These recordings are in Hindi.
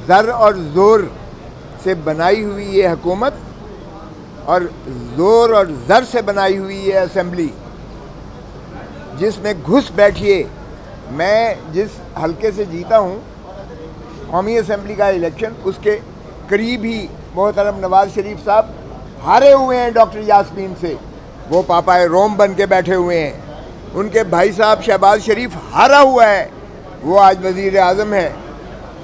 ज़र और ज़ोर से बनाई हुई ये हुकूमत और ज़ोर और ज़र से बनाई हुई ये असेंबली, जिसमें घुस बैठिए। मैं जिस हलके से जीता हूँ कौमी असेंबली का इलेक्शन, उसके करीब ही मोहतरम नवाज शरीफ साहब हारे हुए हैं डॉक्टर यास्मीन से। वो पापाए रोम बन के बैठे हुए हैं। उनके भाई साहब शहबाज शरीफ हारा हुआ है, वो आज वज़ीर आज़म है।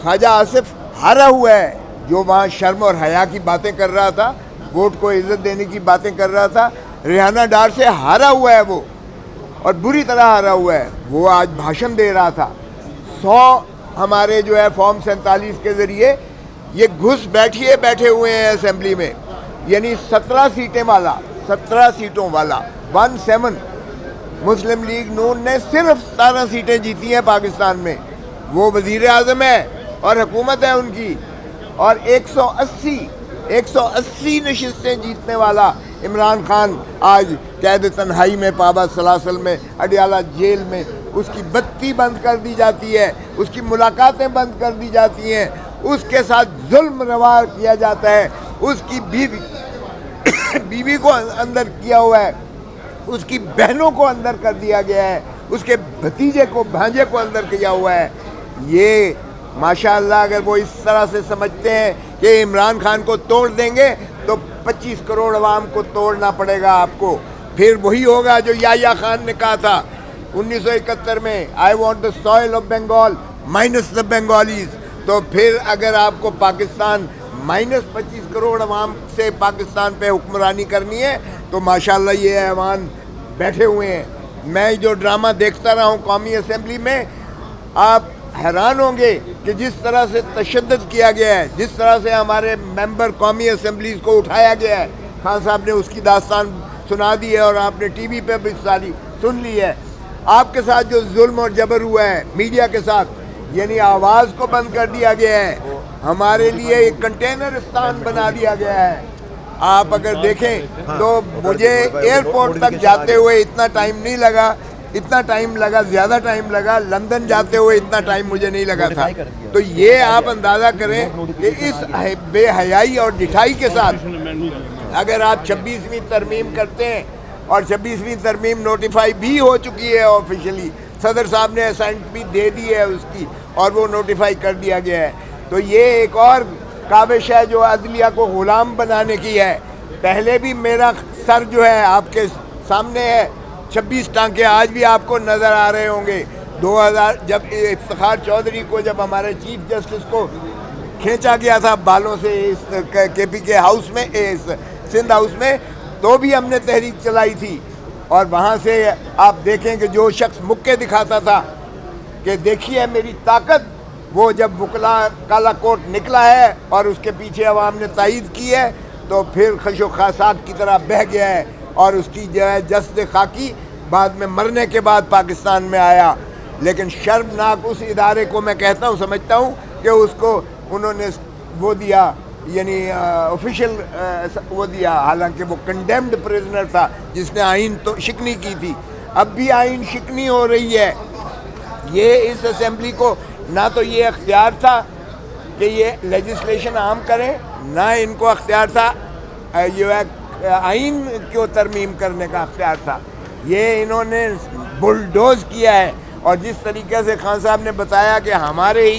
ख्वाजा आसिफ हारा हुआ है, जो वहाँ शर्म और हया की बातें कर रहा था, वोट को इज़्ज़त देने की बातें कर रहा था। रिहाना डार से हारा हुआ है वो, और बुरी तरह हारा हुआ है। वो आज भाषण दे रहा था। 100 हमारे जो है फॉर्म 47 के ज़रिए ये घुस बैठे हुए हैं असेंबली में, यानी 17 सीटें वाला, 17 सीटों वाला 17। मुस्लिम लीग नून ने सिर्फ 17 सीटें जीती हैं पाकिस्तान में। वो वज़ीर आज़म है और हुकूमत है उनकी, और 180 नशिस्तें जीतने वाला इमरान खान आज कैद तन्हाई में, पाबा सलासल में, अडियाला जेल में। उसकी बत्ती बंद कर दी जाती है, उसकी मुलाकातें बंद कर दी जाती हैं, उसके साथ जुल्म रवा किया जाता है। उसकी बीवी को अंदर किया हुआ है, उसकी बहनों को अंदर कर दिया गया है, उसके भतीजे को, भांजे को अंदर किया हुआ है। ये माशाअल्लाह अगर वो इस तरह से समझते हैं कि इमरान खान को तोड़ देंगे तो 25 करोड़ अवाम को तोड़ना पड़ेगा आपको। फिर वही होगा जो याह्या खान ने कहा था 1971 में, I want the soil of Bengal minus the Bengalis. तो फिर अगर आपको पाकिस्तान माइनस 25 करोड़ अवाम से पाकिस्तान पे हुक्मरानी करनी है तो माशाअल्लाह ये ऐवान बैठे हुए हैं। मैं जो ड्रामा देखता रहा हूँ कौमी असेंबली में, आप हैरान होंगे कि जिस तरह से तशद्दुद किया गया है, जिस तरह से हमारे मेंबर कौमी असेंबलीज़ को उठाया गया है। खान साहब ने उसकी दास्तान सुना दी है और आपने टीवी पे भी सारी सुन ली है। आपके साथ जो जुल्म और जबर हुआ है मीडिया के साथ, यानी आवाज़ को बंद कर दिया गया है, हमारे लिए एक कंटेनर स्थान बना दिया गया है। आप अगर देखें तो मुझे एयरपोर्ट तक जाते हुए इतना टाइम नहीं लगा, इतना टाइम लगा, ज़्यादा टाइम लगा लंदन जाते हुए, इतना टाइम मुझे नहीं लगा था। तो ये आप अंदाज़ा करें कि इस बेहयाई और ढिठाई के साथ अगर आप 26वीं तरमीम करते हैं, और 26वीं तरमीम नोटिफाई भी हो चुकी है ऑफिशियली, सदर साहब ने असाइंट भी दे दी है उसकी, और वो नोटिफाई कर दिया गया है। तो ये एक और काविश है जो अदलिया को गुलाम बनाने की है। पहले भी मेरा सर जो है आपके सामने है, 26 टांके आज भी आपको नज़र आ रहे होंगे। 2000 जब इफ्तिखार चौधरी को, जब हमारे चीफ जस्टिस को खींचा गया था बालों से इस KP के हाउस में, इस सिंध हाउस में, तो भी हमने तहरीक चलाई थी। और वहाँ से आप देखें कि जो शख्स मुक्के दिखाता था कि देखिए मेरी ताकत, वो जब वकला काला कोट निकला है और उसके पीछे अवाम ने तायीद की है, तो फिर खशो खासाक की तरह बह गया है। और उसकी जो है जस्द खाकी बाद में मरने के बाद पाकिस्तान में आया। लेकिन शर्मनाक उस इदारे को मैं कहता हूँ, समझता हूँ कि उसको उन्होंने वो दिया, यानी ऑफिशियल वो दिया, हालांकि वो कंडेम्ड प्रिजनर था जिसने आइन तो शिकनी की थी। अब भी आइन शिकनी हो रही है। ये इस असेंबली को ना तो ये अख्तियार था कि ये लेजिस्लेशन आम करें, ना इनको अख्तियार था जो है आइन को तरमीम करने का अख्तियार था। ये इन्होंने बुलडोज किया है। और जिस तरीके से खान साहब ने बताया कि हमारे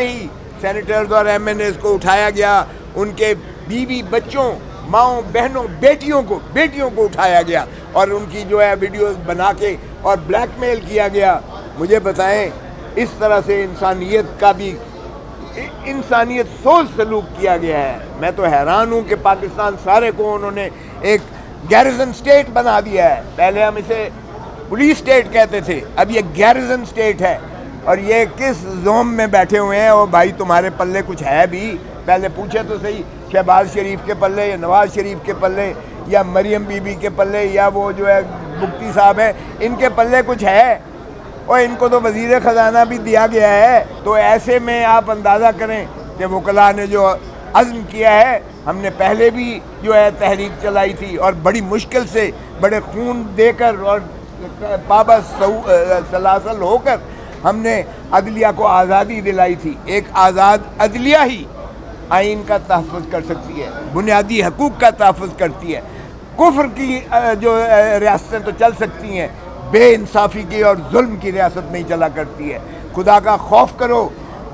ही सेनेटर्स और MNAs को उठाया गया, उनके बीवी बच्चों, माओ बहनों, बेटियों को उठाया गया और उनकी जो है वीडियोस बना के और ब्लैकमेल किया गया। मुझे बताएं, इस तरह से इंसानियत सोच सलूक किया गया है। मैं तो हैरान हूँ कि पाकिस्तान सारे को उन्होंने एक गैरिजन स्टेट बना दिया है। पहले हम इसे पुलिस स्टेट कहते थे, अब ये गैरिजन स्टेट है। और ये किस जोम में बैठे हुए हैं। और भाई तुम्हारे पल्ले कुछ है भी? पहले पूछे तो सही, शहबाज शरीफ के पल्ले या नवाज शरीफ के पल्ले या मरियम बीबी के पल्ले या वो जो है मुफ्ती साहब है, इनके पल्ले कुछ है? और इनको तो वज़ीर ख़जाना भी दिया गया है। तो ऐसे में आप अंदाज़ा करें कि वकला ने जो अज़्म किया है, हमने पहले भी जो है तहरीक चलाई थी और बड़ी मुश्किल से, बड़े खून देकर और पाबस सलासल होकर हमने अदलिया को आज़ादी दिलाई थी। एक आज़ाद अदलिया ही आइन का तहफ़्फ़ुज़ कर सकती है, बुनियादी हकूक़ का तहफ़्फ़ुज़ करती है। कुफ्र की जो रियासतें तो चल सकती हैं, बेइंसाफ़ी की और जुल्म की रियासत नहीं चला करती है। खुदा का खौफ करो,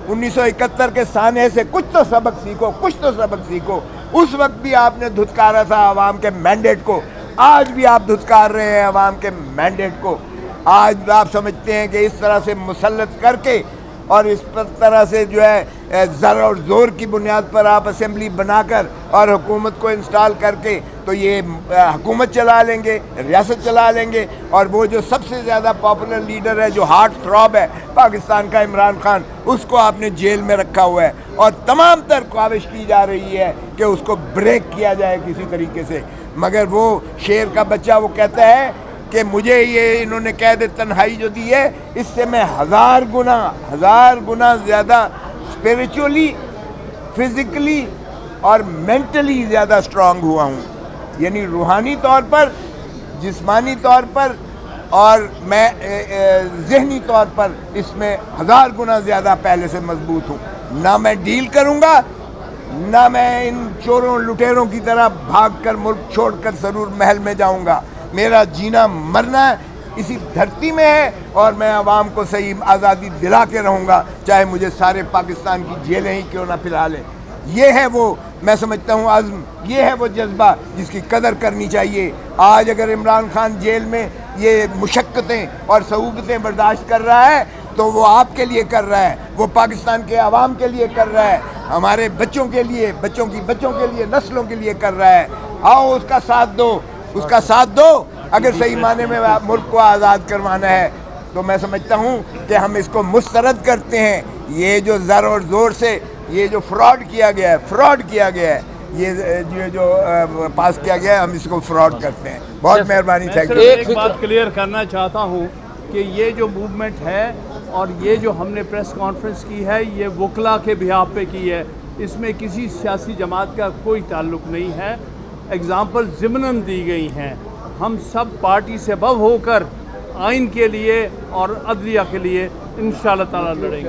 1971 के साने से कुछ तो सबक सीखो, कुछ तो सबक सीखो। उस वक्त भी आपने धुतकारा था अवाम के मैंडेट को, आज भी आप धुतकार रहे हैं अवाम के मैंडेट को। आज आप समझते हैं कि इस तरह से मुसल्लत करके और इस तरह से जो है ज़र और ज़ोर की बुनियाद पर आप असेंबली बनाकर और हुकूमत को इंस्टॉल करके तो ये हुकूमत चला लेंगे, रियासत चला लेंगे। और वो जो सबसे ज़्यादा पॉपुलर लीडर है, जो हार्ट थ्रॉब है पाकिस्तान का, इमरान खान, उसको आपने जेल में रखा हुआ है और तमाम तर ख्वाहिश की जा रही है कि उसको ब्रेक किया जाए किसी तरीके से। मगर वो शेर का बच्चा वो कहता है कि मुझे ये इन्होंने कैद तन्हाई जो दी है, इससे मैं हज़ार गुना ज़्यादा स्पिरिचुअली, फिज़िकली और मेंटली ज़्यादा स्ट्रांग हुआ हूँ। यानी रूहानी तौर पर, जिस्मानी तौर पर और मैं ज़हनी तौर पर इसमें हज़ार गुना ज़्यादा पहले से मजबूत हूँ। ना मैं डील करूँगा, ना मैं इन चोरों लुटेरों की तरह भागकर मुल्क छोड़कर सरूर महल में जाऊँगा। मेरा जीना मरना इसी धरती में है और मैं आवाम को सही आज़ादी दिला के रहूँगा, चाहे मुझे सारे पाकिस्तान की जेलें ही क्यों ना फिरा लें। ये है वो, मैं समझता हूँ अज़्म, ये है वो जज्बा जिसकी कदर करनी चाहिए। आज अगर इमरान खान जेल में ये मुशक्क़तें और सऊबतें बर्दाश्त कर रहा है तो वो आपके लिए कर रहा है, वो पाकिस्तान के अवाम के लिए कर रहा है, हमारे बच्चों के लिए, बच्चों के लिए, नस्लों के लिए कर रहा है। आओ उसका साथ दो, उसका साथ दो। अगर सही माने में मुल्क को आज़ाद करवाना है तो मैं समझता हूँ कि हम इसको मुस्तरद करते हैं। ये जो ज़र और ज़ोर से ये जो फ्रॉड किया गया है, ये जो पास किया गया है, हम इसको फ्रॉड करते हैं। बहुत मेहरबानी। Thank you. एक बात क्लियर करना चाहता हूँ कि ये जो मूवमेंट है और ये जो हमने प्रेस कॉन्फ्रेंस की है, ये वकला के बिहाफ पे की है, इसमें किसी सियासी जमात का कोई ताल्लुक़ नहीं है। एग्ज़ाम्पल ज़िमनन दी गई हैं। हम सब पार्टी से बव होकर आइन के लिए और अदलिया के लिए इंशाअल्लाह ताला लड़ेंगे।